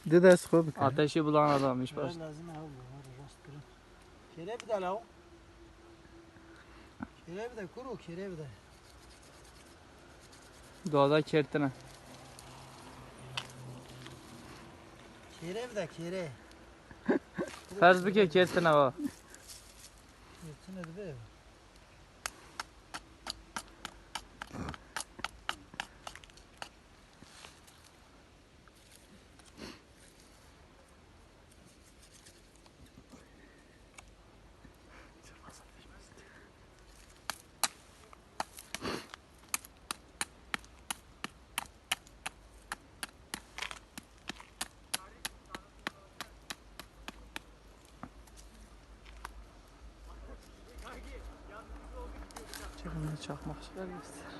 Dedesi koy bir kere. Ateşi bulan adammış Biraz başta. lazım abi bu. Hadi rastgele. Kere bir de la o. Kere bir de kuru kere bir de. Doğada kertine. Kere bir de kere. Ters bir kertine bak. Yetsin hadi be. Çekimde çakmakçılar göster.